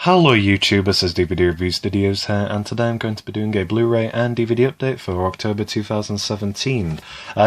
Hello YouTube, this is DVD Review Studios here, and today I'm going to be doing a Blu-ray and DVD update for October 2017.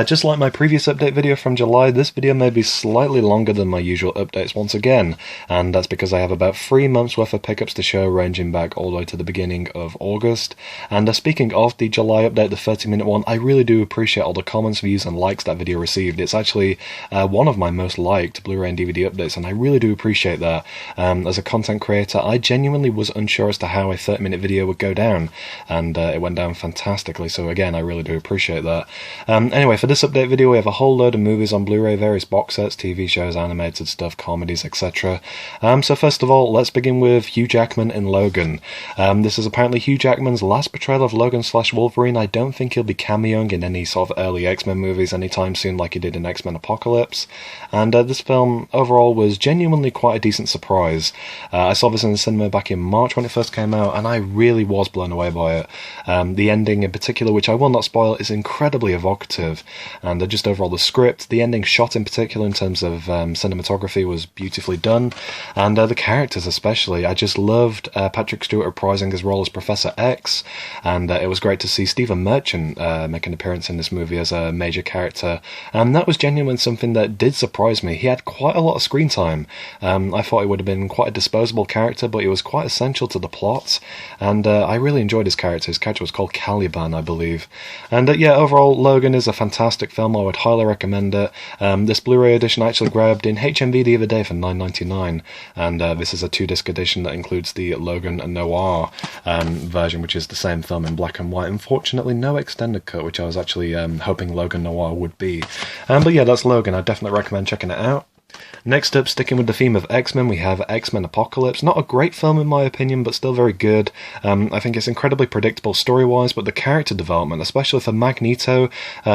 Just like my previous update video from July, this video may be slightly longer than my usual updates once again, and that's because I have about 3 months worth of pickups to show, ranging back all the way to the beginning of August. And speaking of the July update, the 30-minute one, I really do appreciate all the comments, views and likes that video received. It's actually one of my most liked Blu-ray and DVD updates, and I really do appreciate that. As a content creator, I genuinely was unsure as to how a 30-minute video would go down, and it went down fantastically, so again, I really do appreciate that. Anyway, for this update video, we have a whole load of movies on Blu-ray, various box sets, TV shows, animated stuff, comedies, etc. So first of all, let's begin with Hugh Jackman in Logan. This is apparently Hugh Jackman's last portrayal of Logan/Wolverine. I don't think he'll be cameoing in any sort of early X-Men movies anytime soon like he did in X-Men Apocalypse, and this film overall was genuinely quite a decent surprise. I saw this in the cinema back in March when it first came out, and I really was blown away by it. The ending in particular, which I will not spoil, is incredibly evocative, and just overall the script, the ending shot in particular in terms of cinematography was beautifully done, and the characters especially. I just loved Patrick Stewart reprising his role as Professor X, and it was great to see Stephen Merchant make an appearance in this movie as a major character, and that was genuinely something that did surprise me. He had quite a lot of screen time. I thought he would have been quite a disposable character, but he was quite essential to the plot, and I really enjoyed his character. His character was called Caliban, I believe. And yeah, overall, Logan is a fantastic film. I would highly recommend it. This Blu-ray edition I actually grabbed in HMV the other day for $9.99, and this is a 2-disc edition that includes the Logan Noir version, which is the same film in black and white. Unfortunately, no extended cut, which I was actually hoping Logan Noir would be. But yeah, that's Logan. I definitely recommend checking it out. Next up, sticking with the theme of X-Men, we have X-Men Apocalypse. Not a great film in my opinion, but still very good. I think it's incredibly predictable story-wise, but the character development, especially for Magneto,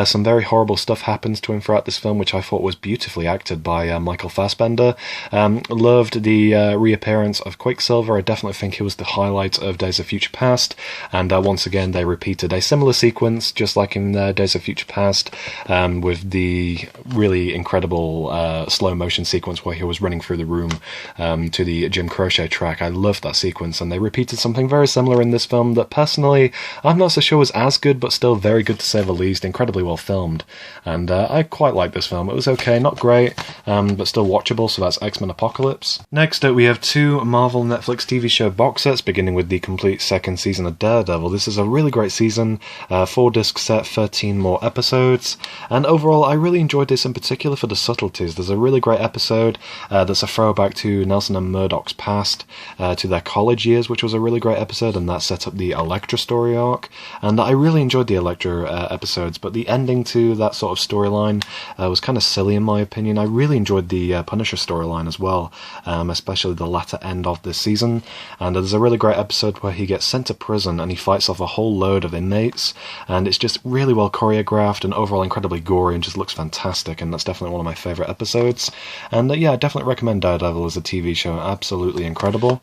some very horrible stuff happens to him throughout this film, which I thought was beautifully acted by Michael Fassbender. Loved the reappearance of Quicksilver. I definitely think he was the highlight of Days of Future Past, and once again they repeated a similar sequence, just like in Days of Future Past, with the really incredible slow-motion sequence where he was running through the room to the Jim Croce track. I loved that sequence, and they repeated something very similar in this film that personally I'm not so sure was as good, but still very good to say the least. Incredibly well filmed, and I quite like this film. It was okay, not great, but still watchable. So that's X-Men Apocalypse. Next up, we have 2 Marvel Netflix TV show box sets, beginning with the complete 2nd season of Daredevil. This is a really great season, 4-disc set, 13 more episodes, and overall I really enjoyed this in particular for the subtleties. There's a really great episode that's a throwback to Nelson and Murdoch's past, to their college years, which was a really great episode, and that set up the Elektra story arc, and I really enjoyed the Elektra episodes, but the ending to that sort of storyline was kind of silly in my opinion. I really enjoyed the Punisher storyline as well, especially the latter end of this season, and there's a really great episode where he gets sent to prison and he fights off a whole load of inmates, and it's just really well choreographed and overall incredibly gory and just looks fantastic, and that's definitely one of my favourite episodes. And yeah, I definitely recommend Daredevil as a TV show. Absolutely incredible.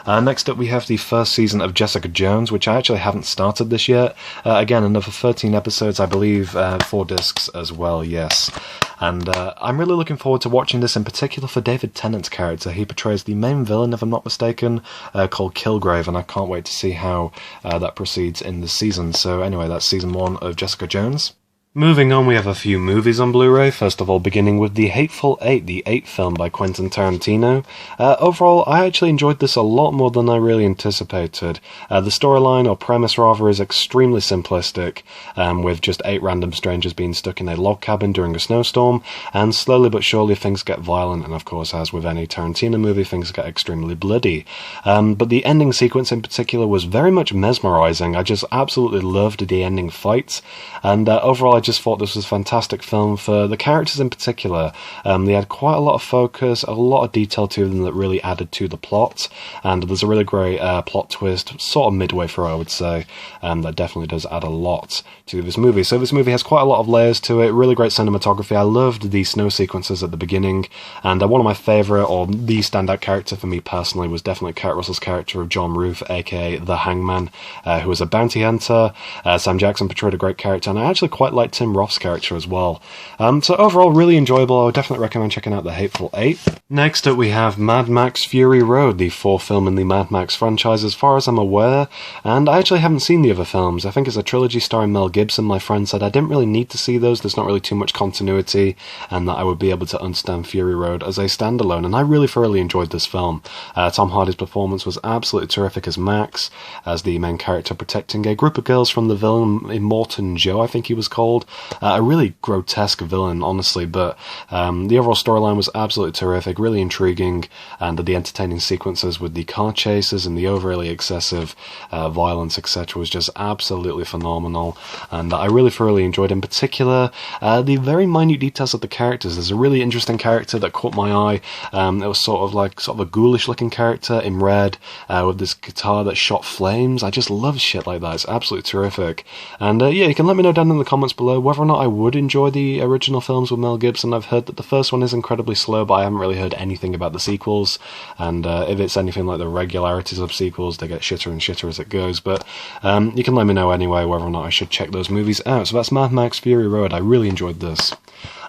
Next up, we have the 1st season of Jessica Jones, which I actually haven't started this yet. Again, another 13 episodes, I believe, 4 discs as well, yes. And I'm really looking forward to watching this, in particular for David Tennant's character. He portrays the main villain, if I'm not mistaken, called Kilgrave, and I can't wait to see how that proceeds in this season. So anyway, that's season 1 of Jessica Jones. Moving on, we have a few movies on Blu-ray, first of all beginning with The Hateful Eight, the 8th film by Quentin Tarantino. Overall, I actually enjoyed this a lot more than I really anticipated. The storyline, or premise rather, is extremely simplistic, with just 8 random strangers being stuck in a log cabin during a snowstorm, and slowly but surely things get violent, and of course, as with any Tarantino movie, things get extremely bloody. But the ending sequence in particular was very much mesmerizing. I just absolutely loved the ending fights, and overall I just thought this was a fantastic film for the characters in particular. They had quite a lot of focus, a lot of detail to them that really added to the plot, and there's a really great plot twist sort of midway through, I would say, that definitely does add a lot to this movie. So this movie has quite a lot of layers to it, really great cinematography. I loved the snow sequences at the beginning, and one of my favourite, or the standout character for me personally, was definitely Kurt Russell's character of John Ruth, aka the Hangman, who was a bounty hunter. Sam Jackson portrayed a great character, and I actually quite liked Tim Roth's character as well. So overall, really enjoyable. I would definitely recommend checking out The Hateful Eight. Next up, we have Mad Max Fury Road, the fourth film in the Mad Max franchise as far as I'm aware, and I actually haven't seen the other films. I think it's a trilogy starring Mel Gibson. My friend said I didn't really need to see those, there's not really too much continuity, and that I would be able to understand Fury Road as a standalone, and I really thoroughly enjoyed this film. Tom Hardy's performance was absolutely terrific as Max, as the main character protecting a group of girls from the villain Immortan Joe, I think he was called. A really grotesque villain, honestly, but the overall storyline was absolutely terrific, really intriguing, and the entertaining sequences with the car chases and the overly excessive violence, etc., was just absolutely phenomenal, and I really thoroughly enjoyed, in particular, the very minute details of the characters. There's a really interesting character that caught my eye. It was sort of a ghoulish looking character in red, with this guitar that shot flames. I just love shit like that. It's absolutely terrific. And yeah, you can let me know down in the comments below whether or not I would enjoy the original films with Mel Gibson. I've heard that the first one is incredibly slow, but I haven't really heard anything about the sequels, and if it's anything like the regularities of sequels, they get shitter and shitter as it goes. But you can let me know anyway whether or not I should check those movies out. So that's Mad Max Fury Road. I really enjoyed this.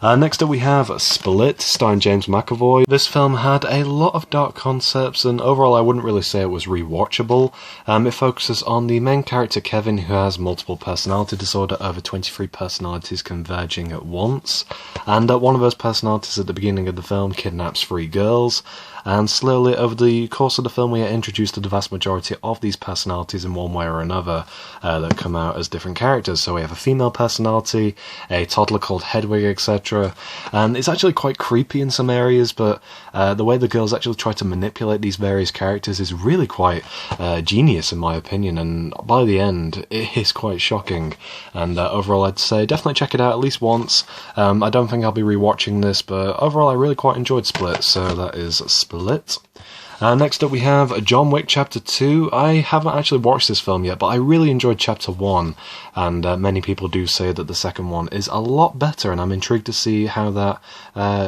Next up we have Split, starring James McAvoy. This film had a lot of dark concepts, and overall I wouldn't really say it was rewatchable. It focuses on the main character Kevin, who has multiple personality disorder, over 23 personalities converging at once, and one of those personalities at the beginning of the film kidnaps 3 girls. And slowly, over the course of the film, we are introduced to the vast majority of these personalities in one way or another that come out as different characters. So we have a female personality, a toddler called Hedwig, etc. And it's actually quite creepy in some areas, but the way the girls actually try to manipulate these various characters is really quite genius, in my opinion. And by the end, it is quite shocking. And overall, I'd say definitely check it out at least once. I don't think I'll be rewatching this, but overall, I really quite enjoyed Split. So that is Split. Next up we have John Wick Chapter 2. I haven't actually watched this film yet, but I really enjoyed Chapter 1, and many people do say that the second one is a lot better, and I'm intrigued to see how that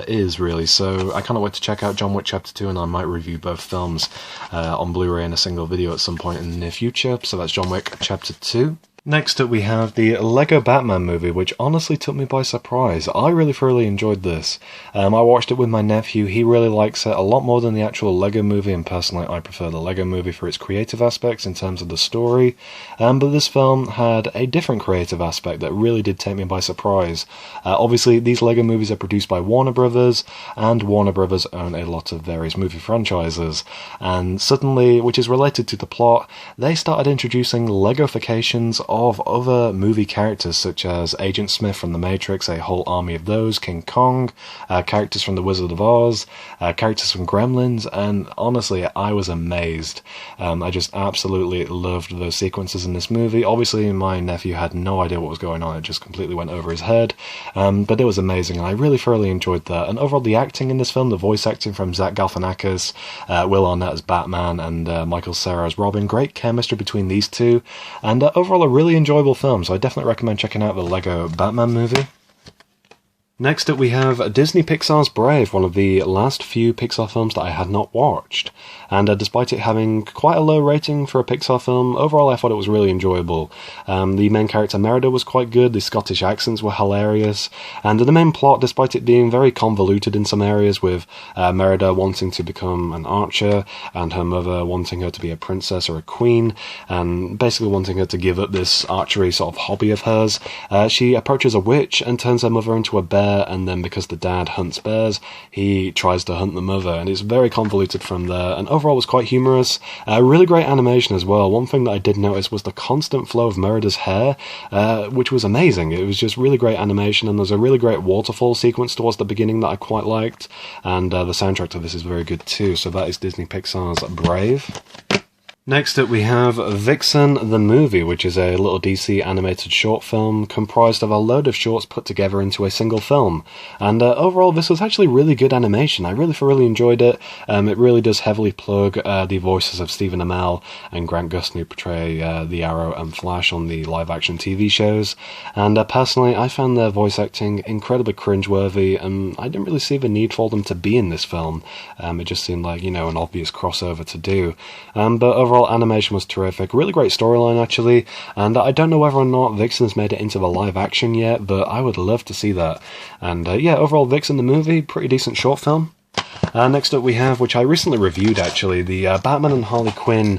is, really. So I can't wait to check out John Wick Chapter 2, and I might review both films on Blu-ray in a single video at some point in the near future. So that's John Wick Chapter 2. Next up we have the Lego Batman movie, which honestly took me by surprise. I really thoroughly enjoyed this. I watched it with my nephew. He really likes it a lot more than the actual Lego movie, and personally I prefer the Lego movie for its creative aspects in terms of the story. But this film had a different creative aspect that really did take me by surprise. Obviously these Lego movies are produced by Warner Brothers, and Warner Brothers own a lot of various movie franchises. And suddenly, which is related to the plot, they started introducing Legofications of other movie characters, such as Agent Smith from The Matrix, a whole army of those, King Kong, characters from The Wizard of Oz, characters from Gremlins, and honestly, I was amazed. I just absolutely loved those sequences in this movie. Obviously, my nephew had no idea what was going on, it just completely went over his head, but it was amazing, and I really thoroughly enjoyed that. And overall, the acting in this film, the voice acting from Zach Galifianakis, Will Arnett as Batman, and Michael Cera as Robin, great chemistry between these two, and overall a really enjoyable film, so I definitely recommend checking out the Lego Batman movie. Next up we have Disney Pixar's Brave, one of the last few Pixar films that I had not watched. And despite it having quite a low rating for a Pixar film, overall I thought it was really enjoyable. The main character Merida was quite good, the Scottish accents were hilarious, and the main plot, despite it being very convoluted in some areas, with Merida wanting to become an archer, and her mother wanting her to be a princess or a queen, and basically wanting her to give up this archery sort of hobby of hers, she approaches a witch and turns her mother into a bear, and then because the dad hunts bears, he tries to hunt the mother, and it's very convoluted from there, and overall was quite humorous. Really great animation as well. One thing that I did notice was the constant flow of Merida's hair, which was amazing. It was just really great animation, and there's a really great waterfall sequence towards the beginning that I quite liked, and the soundtrack to this is very good too. So that is Disney Pixar's Brave. Next up we have Vixen the Movie, which is a little DC animated short film comprised of a load of shorts put together into a single film. And overall this was actually really good animation. I really thoroughly enjoyed it. It really does heavily plug the voices of Stephen Amell and Grant Gustin, who portray the Arrow and Flash on the live action TV shows. And personally I found their voice acting incredibly cringeworthy, and I didn't really see the need for them to be in this film. It just seemed like, you know, an obvious crossover to do. But overall overall animation was terrific, really great storyline actually, and I don't know whether or not Vixen's made it into the live action yet, but I would love to see that. And yeah, overall Vixen the movie, pretty decent short film. Next up we have, which I recently reviewed actually, the Batman and Harley Quinn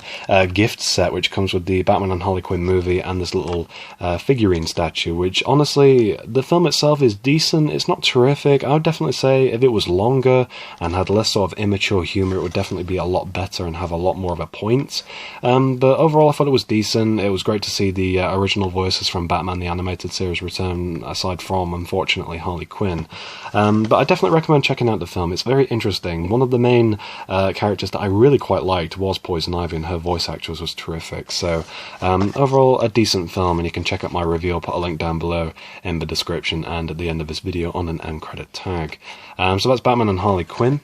gift set, which comes with the Batman and Harley Quinn movie and this little figurine statue, which honestly, the film itself is decent, it's not terrific. I would definitely say if it was longer and had less sort of immature humour, it would definitely be a lot better and have a lot more of a point. But overall I thought it was decent. It was great to see the original voices from Batman the Animated Series return, aside from, unfortunately, Harley Quinn. But I definitely recommend checking out the film. It's very interesting. One of the main characters that I really quite liked was Poison Ivy, and her voice actress was terrific. So overall, a decent film, and you can check out my review. I'll put a link down below in the description and at the end of this video on an end credit tag. So that's Batman and Harley Quinn.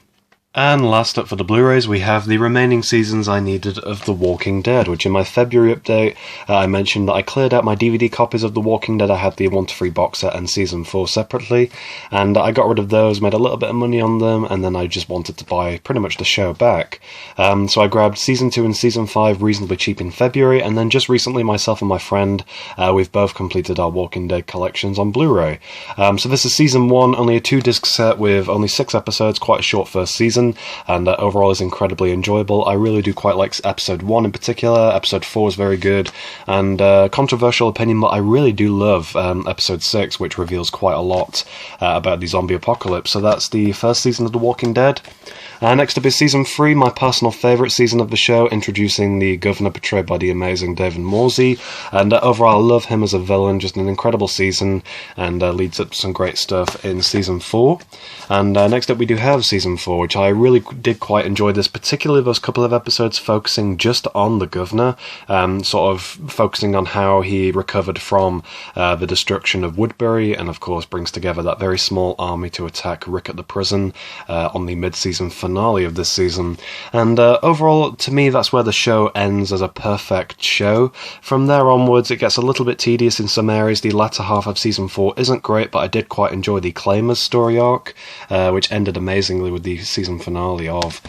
And last up for the Blu-rays, we have the remaining seasons I needed of The Walking Dead, which in my February update, I mentioned that I cleared out my DVD copies of The Walking Dead. I had the 1-to-3 box set and Season 4 separately, and I got rid of those, made a little bit of money on them, and then I just wanted to buy pretty much the show back. So I grabbed Season 2 and Season 5 reasonably cheap in February, and then just recently, myself and my friend, we've both completed our Walking Dead collections on Blu-ray. So this is Season 1, only a 2-disc set with only 6 episodes, quite a short first season, and overall is incredibly enjoyable. I really do quite like episode 1 in particular. Episode 4 is very good, and controversial opinion, but I really do love episode 6, which reveals quite a lot about the zombie apocalypse. So that's the first season of The Walking Dead. Next up is Season 3, my personal favourite season of the show, introducing the Governor portrayed by the amazing David Morsey, and overall I love him as a villain, just an incredible season, and leads up to some great stuff in Season 4. And next up we do have Season 4, which I really did quite enjoy this, particularly those couple of episodes focusing just on the Governor, sort of focusing on how he recovered from the destruction of Woodbury, and of course brings together that very small army to attack Rick at the prison on the mid-season finale of this season. And overall, to me, that's where the show ends as a perfect show. From there onwards, it gets a little bit tedious in some areas. The latter half of Season 4 isn't great, but I did quite enjoy the Claimers story arc, which ended amazingly with the season finale of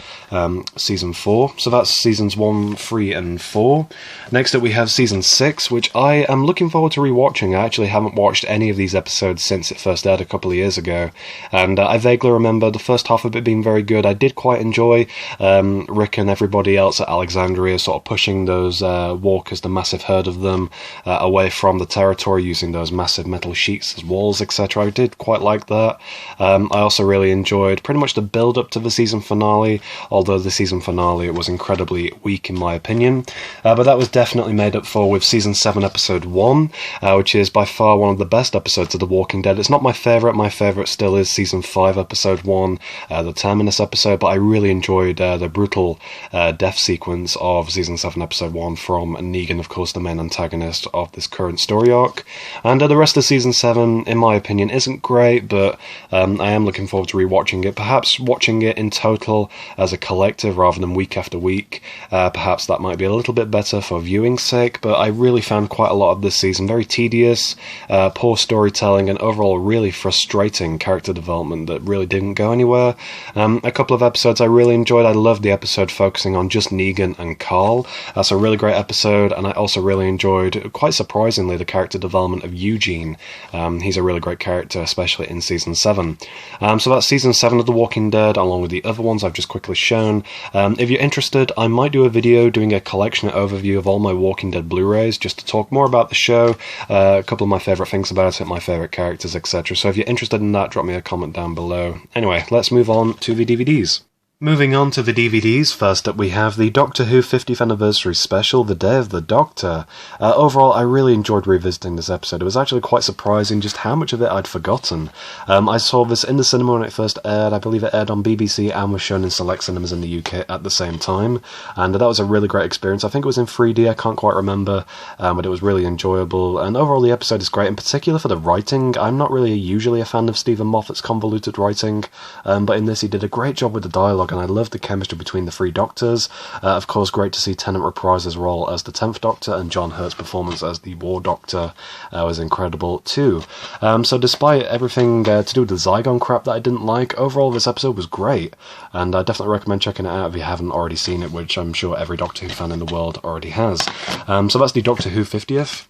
Season 4. So that's Seasons 1, 3, and 4. Next up we have Season 6, which I am looking forward to rewatching. I actually haven't watched any of these episodes since it first aired a couple of years ago, and I vaguely remember the first half of it being very good. I did quite enjoy Rick and everybody else at Alexandria sort of pushing those walkers, the massive herd of them, away from the territory using those massive metal sheets as walls, etc. I did quite like that. I also really enjoyed pretty much the build-up to the season finale, although the season finale was incredibly weak in my opinion. But that was definitely made up for with Season 7 Episode 1, which is by far one of the best episodes of The Walking Dead. It's not my favourite still is Season 5 Episode 1, the Terminus episode, but I really enjoyed the brutal death sequence of Season 7 Episode 1 from Negan, of course, the main antagonist of this current story arc. And the rest of Season 7, in my opinion, isn't great, but I am looking forward to rewatching it. Perhaps watching it in total as a collective rather than week after week. Perhaps that might be a little bit better for viewing's sake, but I really found quite a lot of this season very tedious, poor storytelling, and overall really frustrating character development that really didn't go anywhere. A couple of episodes I really enjoyed. I loved the episode focusing on just Negan and Carl. That's a really great episode, and I also really enjoyed, quite surprisingly, the character development of Eugene. He's a really great character, especially in Season 7. So that's Season 7 of The Walking Dead, along with the other ones I've just quickly shown. If you're interested, I might do a video doing a collection overview of all my Walking Dead Blu-rays, just to talk more about the show, a couple of my favourite things about it, my favourite characters, etc. So if you're interested in that, drop me a comment down below. Anyway, let's move on to the DVDs. Moving on to the DVDs, first up we have the Doctor Who 50th Anniversary Special, The Day of the Doctor. Overall, I really enjoyed revisiting this episode. It was actually quite surprising just how much of it I'd forgotten. I saw this in the cinema when it first aired. I believe it aired on BBC and was shown in select cinemas in the UK at the same time, and that was a really great experience. I think it was in 3D, I can't quite remember, but it was really enjoyable, and overall the episode is great, in particular for the writing. I'm not really usually a fan of Stephen Moffat's convoluted writing, but in this he did a great job with the dialogue. dialogue, and I loved the chemistry between the three Doctors. Of course, great to see Tennant reprise his role as the 10th Doctor, and John Hurt's performance as the War Doctor was incredible too. So despite everything to do with the Zygon crap that I didn't like, overall this episode was great, and I definitely recommend checking it out if you haven't already seen it, which I'm sure every Doctor Who fan in the world already has. So that's the Doctor Who 50th.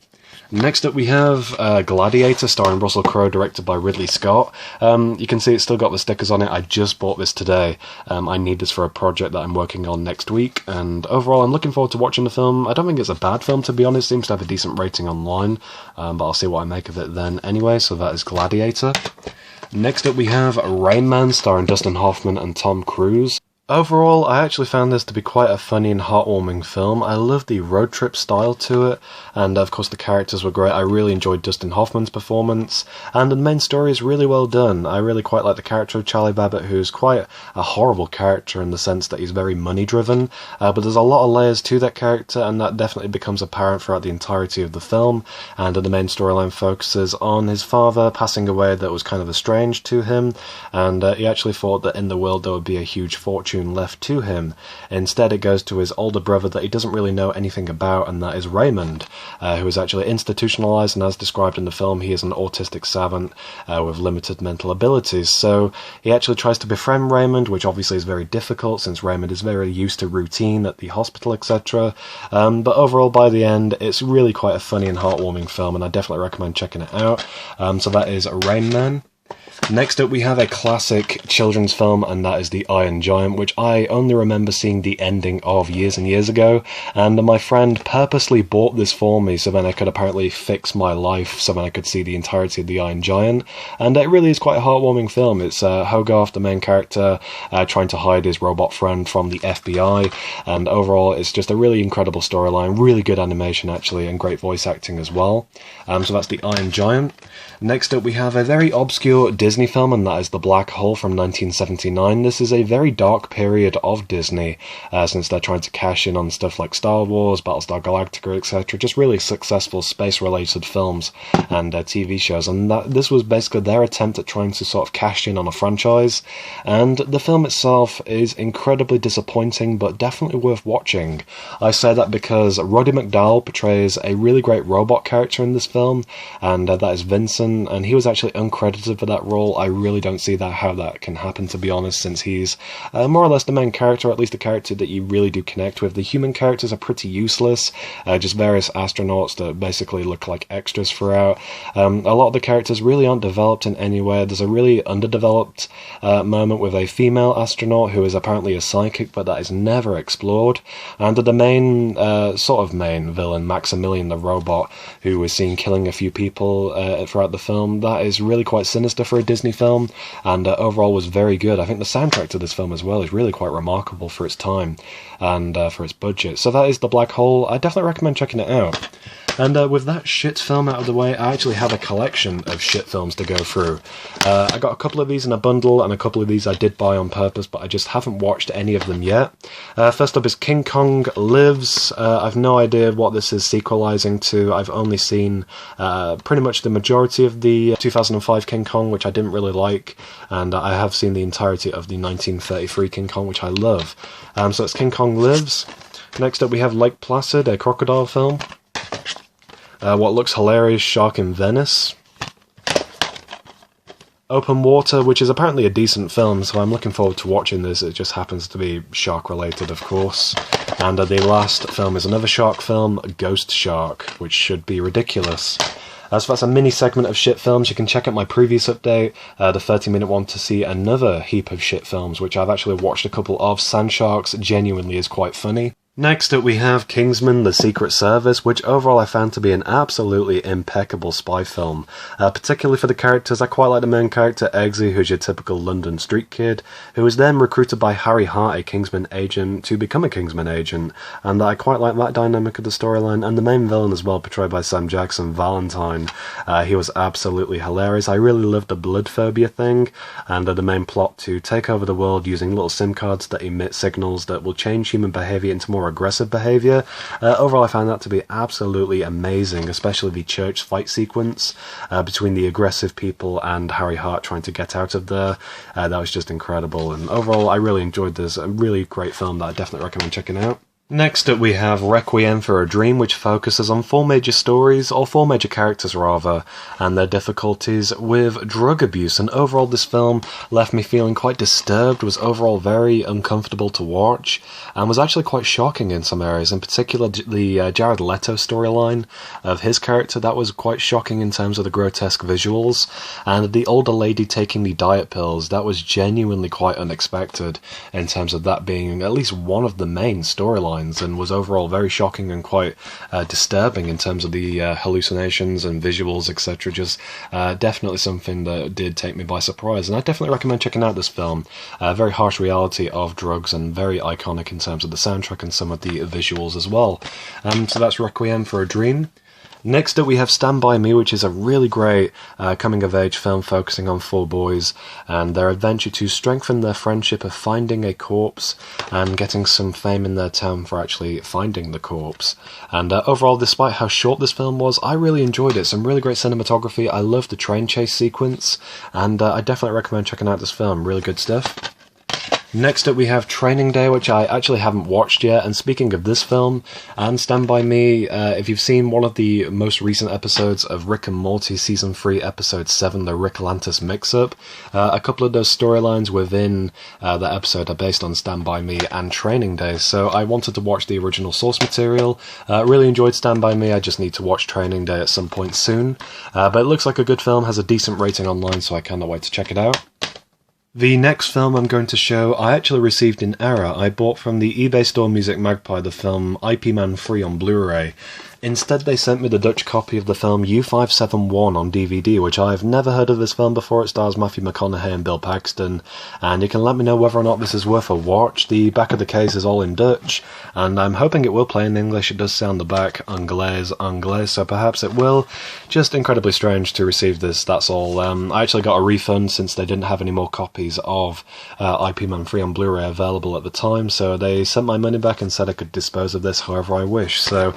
Next up we have Gladiator, starring Russell Crowe, directed by Ridley Scott. You can see it's still got the stickers on it. I just bought this today. I need this for a project that I'm working on next week, and overall I'm looking forward to watching the film. I don't think it's a bad film, to be honest. It seems to have a decent rating online, but I'll see what I make of it then anyway. So that is Gladiator. Next up we have Rain Man, starring Dustin Hoffman and Tom Cruise. Overall, I actually found this to be quite a funny and heartwarming film. I love the road trip style to it, and of course the characters were great. I really enjoyed Dustin Hoffman's performance, and the main story is really well done. I really quite like the character of Charlie Babbitt, who's quite a horrible character in the sense that he's very money-driven, but there's a lot of layers to that character, and that definitely becomes apparent throughout the entirety of the film, and the main storyline focuses on his father passing away that was kind of estranged to him, and he actually thought that in the world there would be a huge fortune left to him. Instead it goes to his older brother that he doesn't really know anything about, and that is Raymond, who is actually institutionalized, and as described in the film, he is an autistic savant with limited mental abilities. So he actually tries to befriend Raymond, which obviously is very difficult since Raymond is very used to routine at the hospital, etc. But overall, by the end, it's really quite a funny and heartwarming film, and I definitely recommend checking it out. So that is Rain Man. Next up we have a classic children's film, and that is The Iron Giant, which I only remember seeing the ending of years and years ago, and my friend purposely bought this for me so then I could apparently fix my life so then I could see the entirety of The Iron Giant, and it really is quite a heartwarming film. It's Hogarth, the main character, trying to hide his robot friend from the FBI, and overall it's just a really incredible storyline, really good animation actually, and great voice acting as well. So that's The Iron Giant. Next up we have a very obscure Disney film, and that is The Black Hole from 1979. This is a very dark period of Disney, since they're trying to cash in on stuff like Star Wars, Battlestar Galactica, etc. Just really successful space-related films and TV shows, and this was basically their attempt at trying to sort of cash in on a franchise, and the film itself is incredibly disappointing, but definitely worth watching. I say that because Roddy McDowall portrays a really great robot character in this film, and that is Vincent, and he was actually uncredited for that role. I really don't see how that can happen, to be honest, since he's more or less the main character, or at least the character that you really do connect with. The human characters are pretty useless, just various astronauts that basically look like extras throughout. A lot of the characters really aren't developed in any way. There's a really underdeveloped moment with a female astronaut who is apparently a psychic, but that is never explored. And the main, sort of main villain, Maximilian the robot, who was seen killing a few people throughout the film, that is really quite sinister for a Disney film, and overall was very good. I think the soundtrack to this film as well is really quite remarkable for its time and for its budget. So that is The Black Hole. I definitely recommend checking it out. And with that shit film out of the way, I actually have a collection of shit films to go through. I got a couple of these in a bundle, and a couple of these I did buy on purpose, but I just haven't watched any of them yet. First up is King Kong Lives. I've no idea what this is sequelizing to. I've only seen pretty much the majority of the 2005 King Kong, which I didn't really like, and I have seen the entirety of the 1933 King Kong, which I love. So it's King Kong Lives. Next up we have Lake Placid, a crocodile film. What Looks Hilarious, Shark in Venice. Open Water, which is apparently a decent film, so I'm looking forward to watching this. It just happens to be shark-related, of course. And the last film is another shark film, Ghost Shark, which should be ridiculous. So that's a mini segment of shit films. You can check out my previous update, the 30-minute one, to see another heap of shit films, which I've actually watched a couple of. Sand Sharks genuinely is quite funny. Next up we have Kingsman: The Secret Service, which overall I found to be an absolutely impeccable spy film. Particularly for the characters, I quite like the main character, Eggsy, who's your typical London street kid, who was then recruited by Harry Hart, a Kingsman agent, to become a Kingsman agent, and I quite like that dynamic of the storyline, and the main villain as well, portrayed by Sam Jackson, Valentine. He was absolutely hilarious. I really loved the blood phobia thing, and the main plot to take over the world using little SIM cards that emit signals that will change human behaviour into more more aggressive behaviour. Overall, I found that to be absolutely amazing, especially the church fight sequence between the aggressive people and Harry Hart trying to get out of there. That was just incredible, and overall, I really enjoyed this. A really great film that I definitely recommend checking out. Next up we have Requiem for a Dream, which focuses on four major characters rather, and their difficulties with drug abuse, and overall this film left me feeling quite disturbed, was overall very uncomfortable to watch, and was actually quite shocking in some areas, in particular the Jared Leto storyline of his character. That was quite shocking in terms of the grotesque visuals, and the older lady taking the diet pills, that was genuinely quite unexpected in terms of that being at least one of the main storylines, and was overall very shocking and quite disturbing in terms of the hallucinations and visuals, etc. Just definitely something that did take me by surprise, and I definitely recommend checking out this film. Very harsh reality of drugs and very iconic in terms of the soundtrack and some of the visuals as well. So that's Requiem for a Dream. Next up we have Stand By Me, which is a really great coming-of-age film focusing on four boys and their adventure to strengthen their friendship of finding a corpse and getting some fame in their town for actually finding the corpse. And overall, despite how short this film was, I really enjoyed it. Some really great cinematography. I loved the train chase sequence, and I definitely recommend checking out this film. Really good stuff. Next up we have Training Day, which I actually haven't watched yet, and speaking of this film and Stand By Me, if you've seen one of the most recent episodes of Rick and Morty Season 3 Episode 7, the Rick Atlantis Mix-Up, a couple of those storylines within that episode are based on Stand By Me and Training Day, so I wanted to watch the original source material. Really enjoyed Stand By Me, I just need to watch Training Day at some point soon, but it looks like a good film, has a decent rating online, so I cannot wait to check it out. The next film I'm going to show, I actually received in error. I bought from the eBay store Music Magpie the film IP Man 3 on Blu-ray. Instead, they sent me the Dutch copy of the film U571 on DVD, which I've never heard of this film before. It stars Matthew McConaughey and Bill Paxton, and you can let me know whether or not this is worth a watch. The back of the case is all in Dutch, and I'm hoping it will play in English. It does say on the back, Anglaise, so perhaps it will. Just incredibly strange to receive this, that's all. I actually got a refund since they didn't have any more copies of IP Man 3 on Blu-ray available at the time, so they sent my money back and said I could dispose of this however I wish, so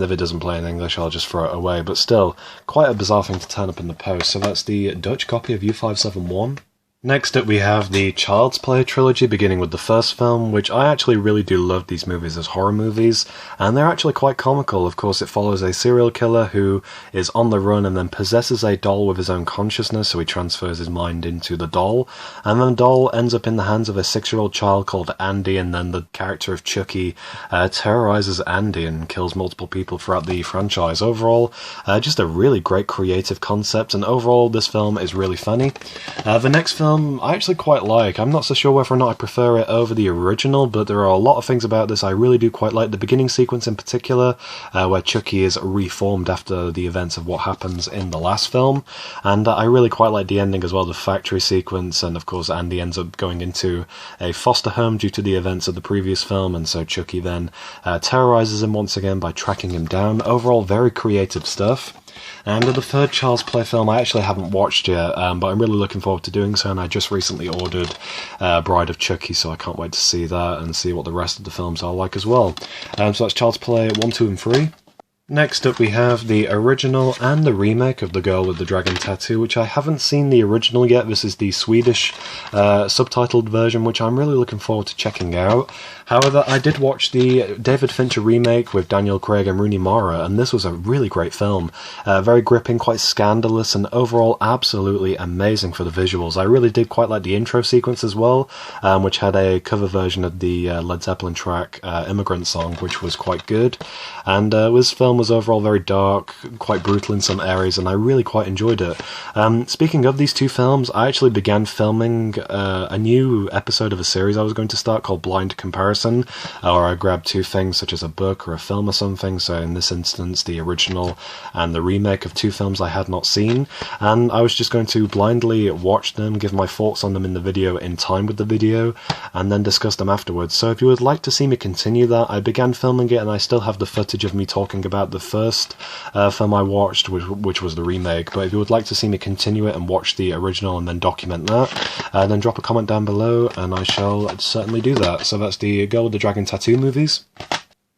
if it doesn't play in English, I'll just throw it away. But still, quite a bizarre thing to turn up in the post. So that's the Dutch copy of U571. Next up we have the Child's Play trilogy, beginning with the first film, which I actually really do love these movies as horror movies, and they're actually quite comical. Of course, it follows a serial killer who is on the run and then possesses a doll with his own consciousness, so he transfers his mind into the doll, and then the doll ends up in the hands of a 6-year-old child called Andy, and then the character of Chucky terrorizes Andy and kills multiple people throughout the franchise. Overall, just a really great creative concept, and overall this film is really funny. The next film I actually quite like. I'm not so sure whether or not I prefer it over the original, but there are a lot of things about this I really do quite like. The beginning sequence in particular, where Chucky is reformed after the events of what happens in the last film, and I really quite like the ending as well, the factory sequence, and of course Andy ends up going into a foster home due to the events of the previous film, and so Chucky then terrorizes him once again by tracking him down. Overall, very creative stuff. And the third Child's Play film I actually haven't watched yet, but I'm really looking forward to doing so, and I just recently ordered Bride of Chucky, so I can't wait to see that and see what the rest of the films are like as well. So that's Child's Play 1, 2 and 3. Next up we have the original and the remake of The Girl with the Dragon Tattoo, which I haven't seen the original yet. This is the Swedish subtitled version, which I'm really looking forward to checking out. However, I did watch the David Fincher remake with Daniel Craig and Rooney Mara, and this was a really great film. Very gripping, quite scandalous, and overall absolutely amazing for the visuals. I really did quite like the intro sequence as well, which had a cover version of the Led Zeppelin track Immigrant Song, which was quite good. And this film was overall very dark, quite brutal in some areas, and I really quite enjoyed it. Speaking of these two films, I actually began filming a new episode of a series I was going to start called Blind Comparison, or I grabbed two things such as a book or a film or something, so in this instance the original and the remake of two films I had not seen, and I was just going to blindly watch them, give my thoughts on them in the video in time with the video, and then discuss them afterwards. So if you would like to see me continue that, I began filming it and I still have the footage of me talking about the first film I watched, which was the remake, but if you would like to see me continue it and watch the original and then document that, then drop a comment down below and I shall certainly do that. So that's the Girl with the Dragon Tattoo movies.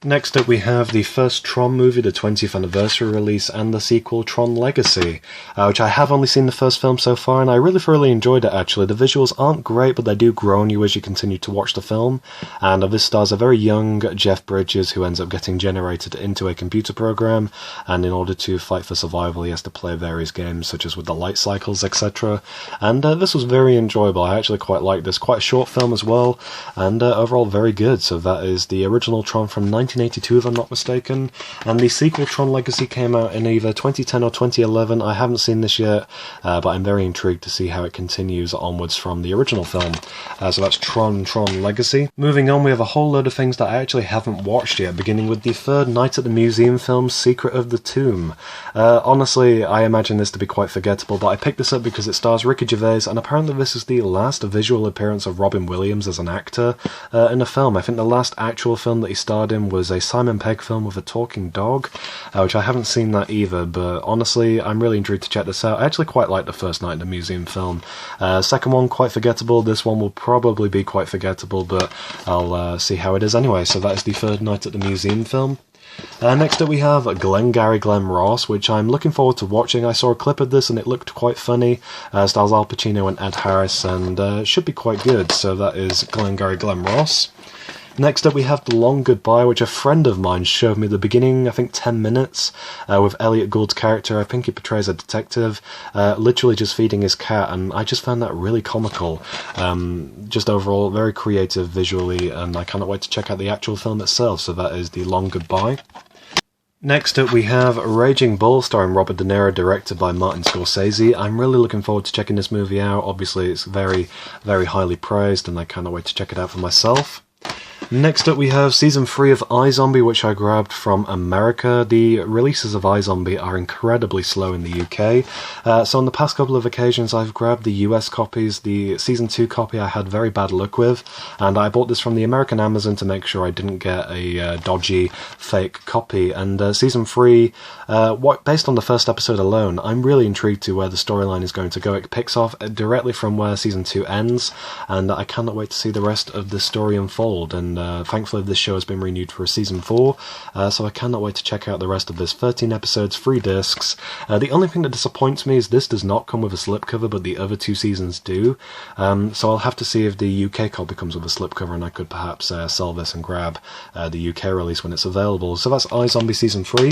Next up we have the first Tron movie, the 20th anniversary release, and the sequel Tron Legacy, which I have only seen the first film so far, and I really thoroughly enjoyed it actually. The visuals aren't great, but they do grow on you as you continue to watch the film, and this stars a very young Jeff Bridges who ends up getting generated into a computer program, and in order to fight for survival he has to play various games such as with the light cycles, etc. And this was very enjoyable. I actually quite liked this. Quite a short film as well, and overall very good. So that is the original Tron from 1982 if I'm not mistaken, and the sequel Tron Legacy came out in either 2010 or 2011. I haven't seen this yet, but I'm very intrigued to see how it continues onwards from the original film. So that's Tron Legacy. Moving on, we have a whole load of things that I actually haven't watched yet, beginning with the third Night at the Museum film, Secret of the Tomb. Honestly, I imagine this to be quite forgettable, but I picked this up because it stars Ricky Gervais, and apparently this is the last visual appearance of Robin Williams as an actor in a film. I think the last actual film that he starred in was a Simon Pegg film with a talking dog, which I haven't seen that either, but honestly, I'm really intrigued to check this out. I actually quite like the first Night in the Museum film. Second one, quite forgettable. This one will probably be quite forgettable, but I'll see how it is anyway. So that is the third Night at the Museum film. Next up we have Glengarry Glen Ross, which I'm looking forward to watching. I saw a clip of this and it looked quite funny. Stars Al Pacino and Ed Harris, and should be quite good. So that is Glengarry Glen Ross. Next up we have The Long Goodbye, which a friend of mine showed me the beginning, I think 10 minutes, with Elliot Gould's character. I think he portrays a detective, literally just feeding his cat, and I just found that really comical. Just overall, very creative visually, and I cannot wait to check out the actual film itself, so that is The Long Goodbye. Next up we have Raging Bull, starring Robert De Niro, directed by Martin Scorsese. I'm really looking forward to checking this movie out. Obviously it's very, very highly praised, and I cannot wait to check it out for myself. Next up we have Season 3 of iZombie, which I grabbed from America. The releases of iZombie are incredibly slow in the UK, so on the past couple of occasions I've grabbed the US copies. The Season 2 copy I had very bad luck with, and I bought this from the American Amazon to make sure I didn't get a dodgy fake copy. And Season 3, based on the first episode alone, I'm really intrigued to where the storyline is going to go. It picks off directly from where Season 2 ends, and I cannot wait to see the rest of the story unfold. And thankfully this show has been renewed for a Season 4, so I cannot wait to check out the rest of this. 13 episodes, 3 discs. The only thing that disappoints me is this does not come with a slipcover, but the other 2 seasons do. So I'll have to see if the UK copy comes with a slipcover, and I could perhaps sell this and grab the UK release when it's available. So that's iZombie Season 3.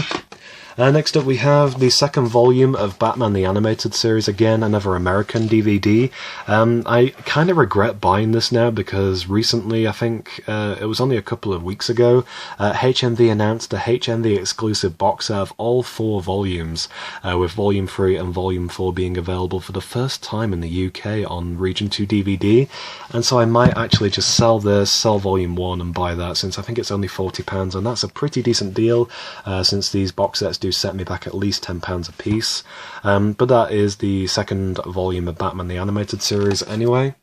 Next up we have the second volume of Batman the Animated Series, again another American DVD. I kind of regret buying this now because recently, I think it was only a couple of weeks ago, HMV announced a HMV exclusive box set of all 4 volumes, with Volume 3 and Volume 4 being available for the first time in the UK on Region 2 DVD, and so I might actually just sell Volume 1 and buy that, since I think it's only £40, and that's a pretty decent deal, since these box sets do set me back at least £10 a piece. But that is the second volume of Batman the Animated Series anyway.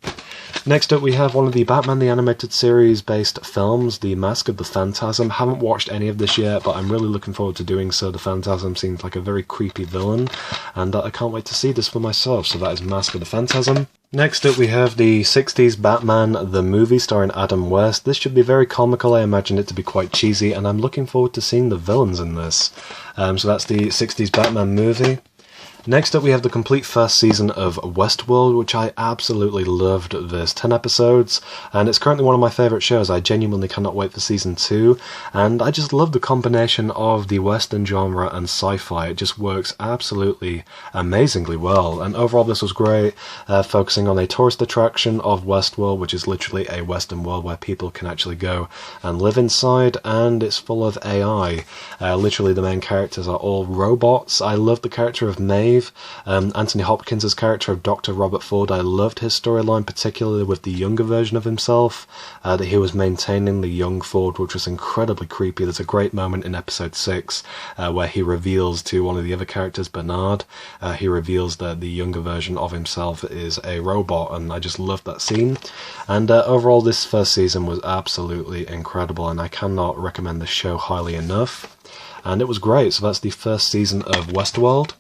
Next up we have one of the Batman the Animated Series based films, The Mask of the Phantasm. Haven't watched any of this yet, but I'm really looking forward to doing so. The Phantasm seems like a very creepy villain, and I can't wait to see this for myself, so that is Mask of the Phantasm. Next up we have the 60s Batman the movie starring Adam West. This should be very comical. I imagine it to be quite cheesy, and I'm looking forward to seeing the villains in this. So that's the 60s Batman movie. Next up we have the complete first season of Westworld, which I absolutely loved. There's 10 episodes, and it's currently one of my favourite shows. I genuinely cannot wait for Season 2, and I just love the combination of the Western genre and sci-fi. It just works absolutely amazingly well, and overall this was great, focusing on a tourist attraction of Westworld, which is literally a Western world where people can actually go and live inside, and it's full of AI. Literally the main characters are all robots. I love the character of Maeve. Anthony Hopkins' character of Dr. Robert Ford, I loved his storyline, particularly with the younger version of himself, that he was maintaining the young Ford, which was incredibly creepy. There's a great moment in episode 6 where he reveals to one of the other characters, Bernard, he reveals that the younger version of himself is a robot, and I just loved that scene. And overall this first season was absolutely incredible, and I cannot recommend this show highly enough. And it was great. So that's the first season of Westworld.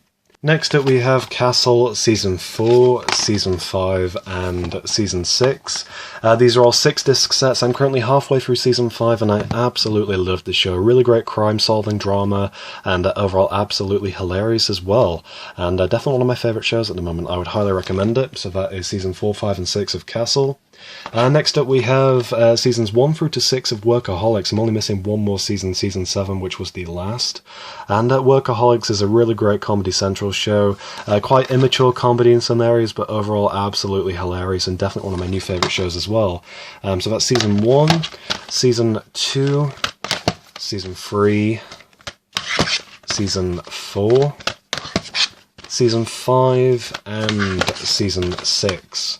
Next up we have Castle Season 4, Season 5 and Season 6. These are all 6-disc sets. I'm currently halfway through Season 5 and I absolutely love the show. Really great crime-solving drama and overall absolutely hilarious as well. And definitely one of my favourite shows at the moment. I would highly recommend it. So that is Season 4, 5 and 6 of Castle. Next up we have Seasons 1 through to 6 of Workaholics. I'm only missing one more season, Season 7, which was the last. And Workaholics is a really great Comedy Central show. Quite immature comedy in some areas, but overall absolutely hilarious and definitely one of my new favourite shows as well. So that's Season 1, Season 2, Season 3, Season 4, Season 5, and Season 6.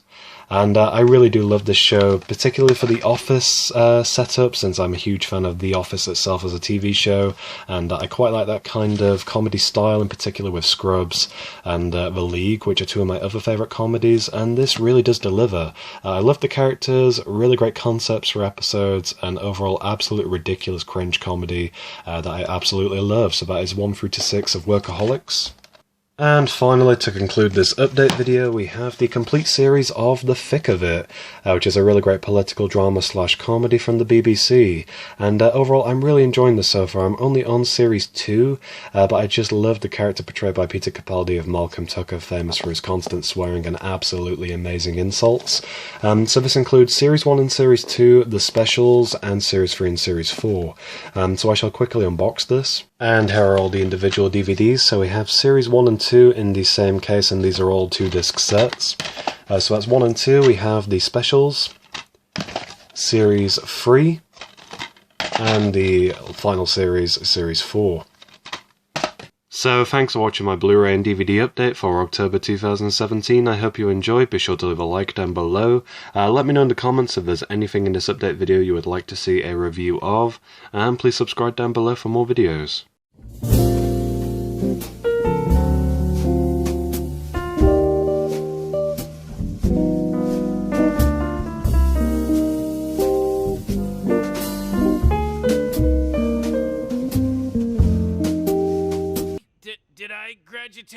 And I really do love this show, particularly for the Office setup, since I'm a huge fan of The Office itself as a TV show, and I quite like that kind of comedy style, in particular with Scrubs and The League, which are two of my other favourite comedies, and this really does deliver. I love the characters, really great concepts for episodes, and overall absolute ridiculous cringe comedy that I absolutely love. So that is 1 through to 6 of Workaholics. And finally, to conclude this update video, we have the complete series of The Thick of It, which is a really great political drama / comedy from the BBC. And overall, I'm really enjoying this so far. I'm only on Series 2, but I just love the character portrayed by Peter Capaldi of Malcolm Tucker, famous for his constant swearing and absolutely amazing insults. So this includes Series 1 and Series 2, the specials, and Series 3 and Series 4. So I shall quickly unbox this. And here are all the individual DVDs. So we have Series 1 and 2 in the same case, and these are all 2-disc sets. So that's 1 and 2. We have the specials, Series 3, and the final series, Series 4. So thanks for watching my Blu-ray and DVD update for October 2017. I hope you enjoyed. Be sure to leave a like down below. Let me know in the comments if there's anything in this update video you would like to see a review of. And please subscribe down below for more videos. Did I graduate?